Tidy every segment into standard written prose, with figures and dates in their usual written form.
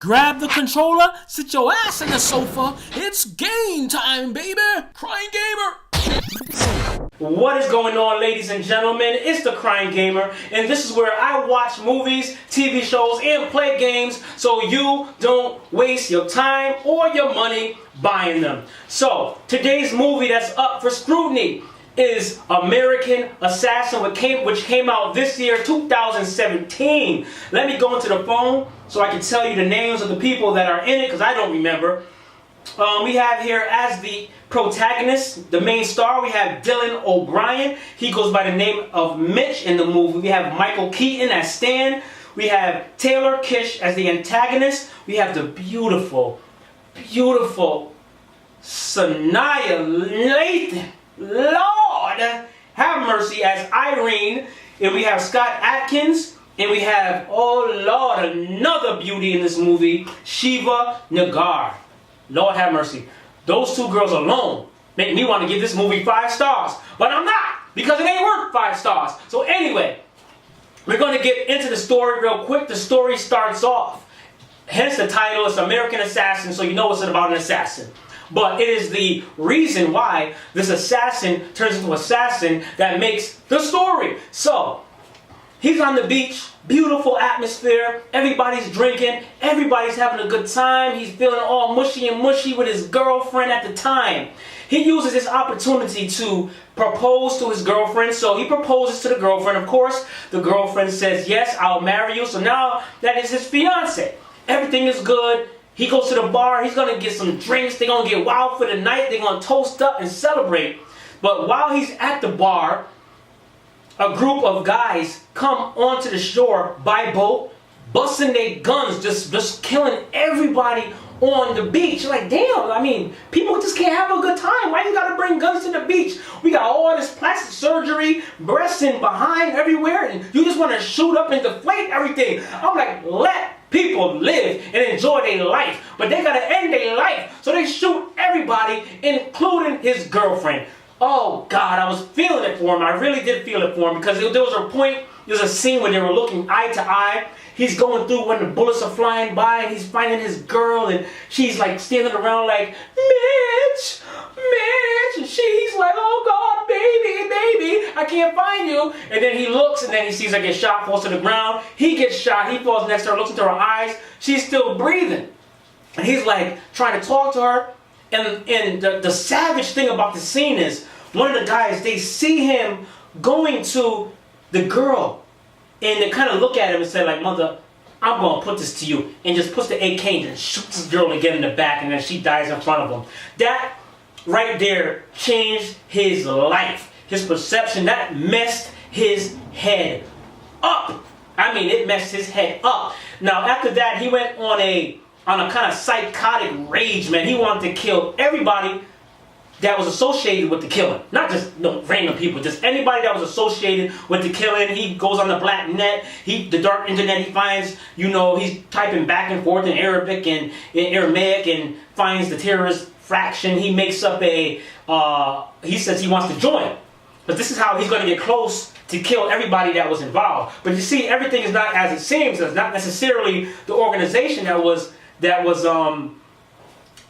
Grab the controller, sit your ass in the sofa. It's game time, baby. Cryngamer. What is going on, ladies and gentlemen? It's the Cryngamer, and this is where I watch movies, TV shows, and play games so you don't waste your time or your money buying them. So, today's movie that's up for scrutiny is American Assassin, which came out this year, 2017. Let me go into the phone so I can tell you the names of the people that are in it, because I don't remember. We have here as the protagonist, the main star, we have Dylan O'Brien. He goes by the name of Mitch in the movie. We have Michael Keaton as Stan. We have Taylor Kitsch as the antagonist. We have the beautiful Sanaya Lathan. Lord have mercy, as Irene. And we have Scott Adkins. And we have, oh Lord, another beauty in this movie, Shiva Nagar. Lord have mercy. Those two girls alone make me want to give this movie 5 stars. But I'm not, because it ain't worth 5 stars. So anyway, we're going to get into the story real quick. The story starts off, hence the title, it's American Assassin, so you know it's about an assassin. But it is the reason why this assassin turns into assassin that makes the story. So, he's on the beach, beautiful atmosphere, everybody's drinking, everybody's having a good time, he's feeling all mushy and mushy with his girlfriend at the time. He uses this opportunity to propose to his girlfriend, so he proposes to the girlfriend. Of course, the girlfriend says, yes, I'll marry you, so now that is his fiance. Everything is good. He goes to the bar, he's going to get some drinks, they're going to get wild for the night, they're going to toast up and celebrate. But while he's at the bar, a group of guys come onto the shore by boat, busting their guns, just killing everybody on the beach. You're like, damn, I mean, people just can't have a good time. Why you gotta bring guns to the beach? We got all this plastic surgery, breasts and behind everywhere, and you just want to shoot up and deflate everything. I'm like, let people live and enjoy their life, but they gotta end their life, so they shoot everybody, including his girlfriend. Oh God, I was feeling it for him. I really did feel it for him, because there was a point, there's a scene where they were looking eye to eye. He's going through when the bullets are flying by, and he's finding his girl, and she's like standing around like, Mitch, and he's like, oh God, baby, I can't find you. And then he looks, and then he sees her get shot, falls to the ground. He gets shot, he falls next to her, looks into her eyes, she's still breathing. And he's like trying to talk to her, and the savage thing about the scene is, one of the guys, they see him going to the girl, and they kind of look at him and say like, mother, I'm going to put this to you, and just puts the AK and then shoots this girl again in the back, and then she dies in front of him. That right there changed his life, his perception. That messed his head up. I mean, it messed his head up. Now, after that, he went on a kind of psychotic rage, man. He wanted to kill everybody that was associated with the killing. Not just random people, just anybody that was associated with the killing. He goes on the black net, the dark internet, he finds, he's typing back and forth in Arabic and in Aramaic and finds the terrorist fraction. He makes up he says he wants to join. But this is how he's going to get close to kill everybody that was involved. But you see, everything is not as it seems. It's not necessarily the organization that was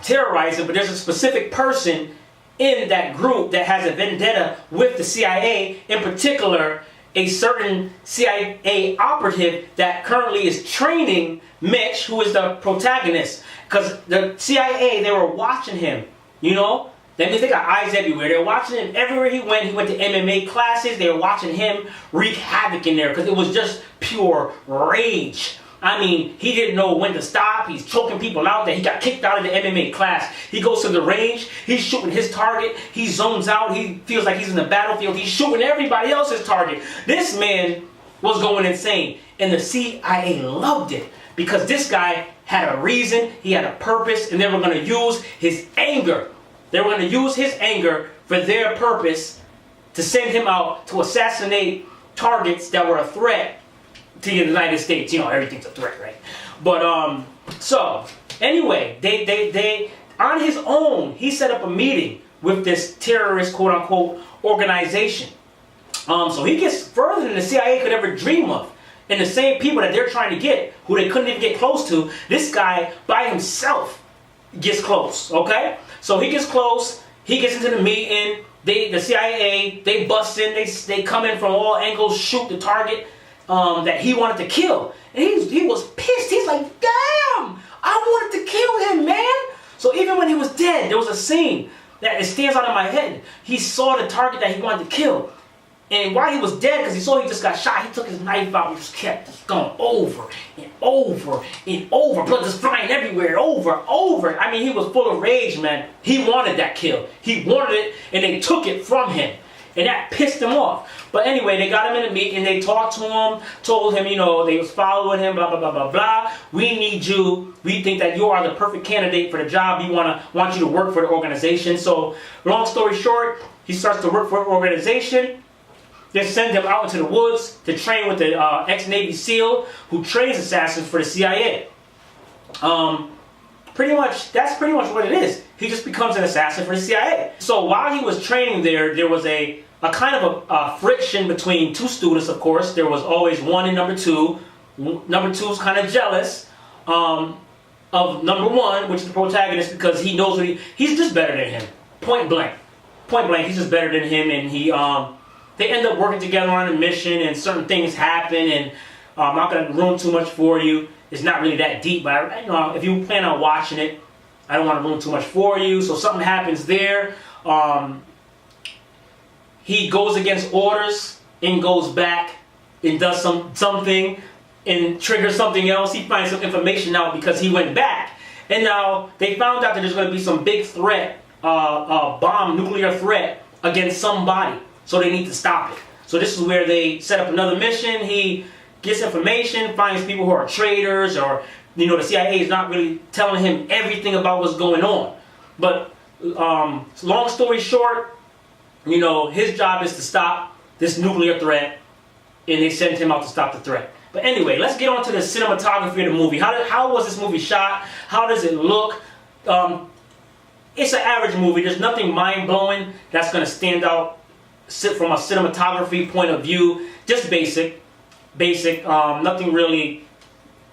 terrorizing, but there's a specific person in that group that has a vendetta with the CIA, in particular, a certain CIA operative that currently is training Mitch, who is the protagonist. Because the CIA, they were watching him, That means they got eyes everywhere. They're watching him everywhere he went. He went to MMA classes. They were watching him wreak havoc in there, because it was just pure rage. I mean, he didn't know when to stop. He's choking people out there. He got kicked out of the MMA class. He goes to the range. He's shooting his target. He zones out. He feels like he's in the battlefield. He's shooting everybody else's target. This man was going insane. And the CIA loved it, because this guy had a reason. He had a purpose. And they were going to use his anger. They were going to use his anger for their purpose, to send him out to assassinate targets that were a threat to the United States. Everything's a threat, right? But, so, anyway, they on his own, he set up a meeting with this terrorist, quote-unquote, organization. So he gets further than the CIA could ever dream of. And the same people that they're trying to get, who they couldn't even get close to, this guy by himself gets close, okay? So he gets close, he gets into the meeting, the CIA, they bust in, they come in from all angles, shoot the target that he wanted to kill. And he was pissed. He's like, damn, I wanted to kill him, man. So even when he was dead, there was a scene that it stands out in my head. He saw the target that he wanted to kill. And while he was dead, because he saw he just got shot, he took his knife out and just kept going over and over and over. Blood just flying everywhere, over. I mean, he was full of rage, man. He wanted that kill. He wanted it, and they took it from him. And that pissed him off. But anyway, they got him in a meeting, they talked to him, told him, you know, they was following him, blah, blah, blah, blah, blah. We need you. We think that you are the perfect candidate for the job. We want you to work for the organization. So, long story short, he starts to work for the organization. They send him out into the woods to train with the ex-Navy SEAL who trains assassins for the CIA. That's pretty much what it is. He just becomes an assassin for the CIA. So while he was training there was a kind of a friction between two students, of course. There was always one and number two. Number two is kind of jealous of number one, which is the protagonist, because he knows he's just better than him. Point blank, he's just better than him, and they end up working together on a mission, and certain things happen, and I'm not going to ruin too much for you. It's not really that deep, but if you plan on watching it, I don't want to ruin too much for you. So something happens there. He goes against orders and goes back and does something and triggers something else. He finds some information out because he went back. And now they found out that there's going to be some big threat, nuclear threat against somebody. So they need to stop it. So this is where they set up another mission. He gets information, finds people who are traitors, or the CIA is not really telling him everything about what's going on. But long story short, his job is to stop this nuclear threat, and they send him out to stop the threat. But anyway, let's get on to the cinematography of the movie. How was this movie shot? How does it look? It's an average movie. There's nothing mind-blowing that's going to stand out from a cinematography point of view. Just basic, nothing really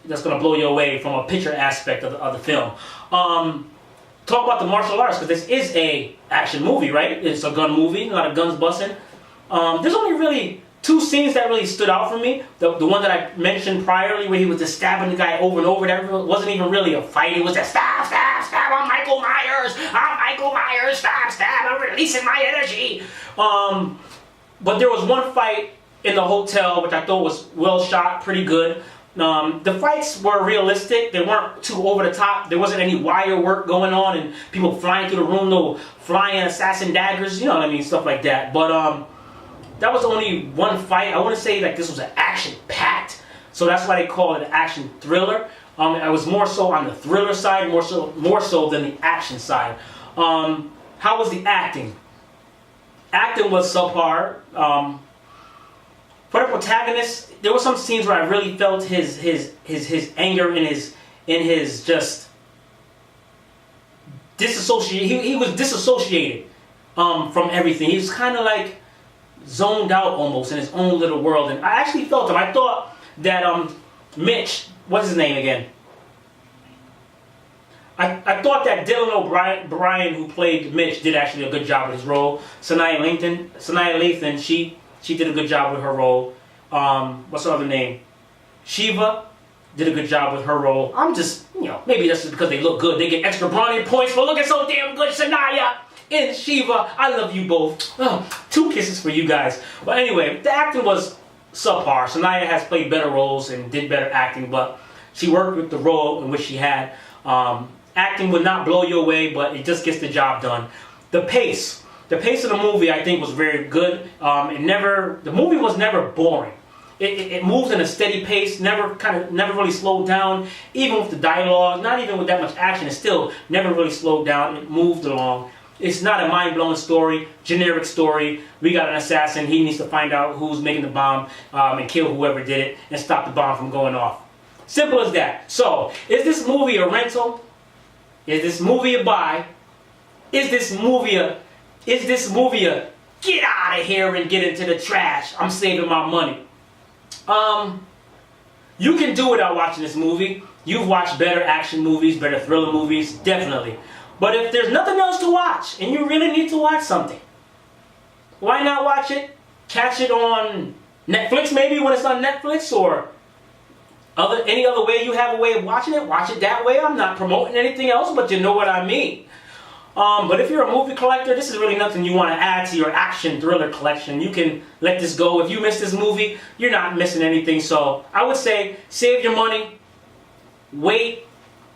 that's going to blow you away from a picture aspect of the film. Talk about the martial arts, because this is a action movie, right? It's a gun movie, a lot of guns busting. There's only really two scenes that really stood out for me. The one that I mentioned priorly, where he was just stabbing the guy over and over. That wasn't even really a fight. It was just stab, I'm Michael Myers, stab, I'm releasing my energy. But there was one fight in the hotel, which I thought was well shot, pretty good. The fights were realistic. They weren't too over the top. There wasn't any wire work going on and people flying through the room, no flying assassin daggers, stuff like that. But that was only one fight. I want to say like this was an action-packed, so that's why they call it an action thriller. I was more so on the thriller side, more so than the action side. How was the acting? Acting was subpar. For the protagonist, there were some scenes where I really felt his anger and his just disassociated. He was disassociated from everything. He was kind of like zoned out almost in his own little world. And I actually felt him. I thought that Mitch, what's his name again? I thought that Dylan O'Brien, who played Mitch, did actually a good job with his role. Sanaa Lathan, she did a good job with her role. What's her other name? Shiva did a good job with her role. I'm just, maybe that's just because they look good. They get extra brownie points for looking so damn good. Sanaa and Shiva, I love you both. Oh, 2 kisses for you guys. But anyway, the acting was subpar. Sanaa has played better roles and did better acting, but she worked with the role in which she had. Acting would not blow you away, but it just gets the job done. The pace of the movie, I think, was very good. The movie was never boring. It moved in a steady pace, never really slowed down. Even with the dialogue, not even with that much action, it still never really slowed down. It moved along. It's not a mind-blowing story, generic story. We got an assassin. He needs to find out who's making the bomb and kill whoever did it and stop the bomb from going off. Simple as that. So, is this movie a rental? Is this movie a buy? Is this movie a get out of here and get into the trash? I'm saving my money. You can do without watching this movie. You've watched better action movies, better thriller movies, definitely. But if there's nothing else to watch, and you really need to watch something, why not watch it? Catch it on Netflix maybe when it's on Netflix, or any other way you have a way of watching it. Watch it that way. I'm not promoting anything else, but you know what I mean. But if you're a movie collector, this is really nothing you want to add to your action thriller collection. You can let this go. If you miss this movie, you're not missing anything. So I would say save your money. Wait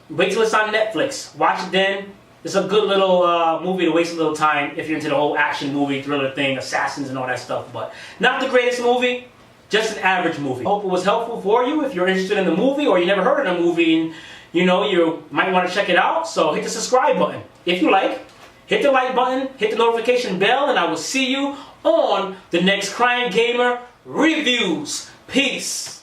till it's on Netflix. Watch it then. It's a good little movie to waste a little time if you're into the whole action movie, thriller thing, assassins and all that stuff. But not the greatest movie, just an average movie. Hope it was helpful for you if you're interested in the movie or you never heard of the movie and you might want to check it out. So hit the subscribe button if you like. Hit the like button, hit the notification bell, and I will see you on the next Cryngamer Reviews. Peace.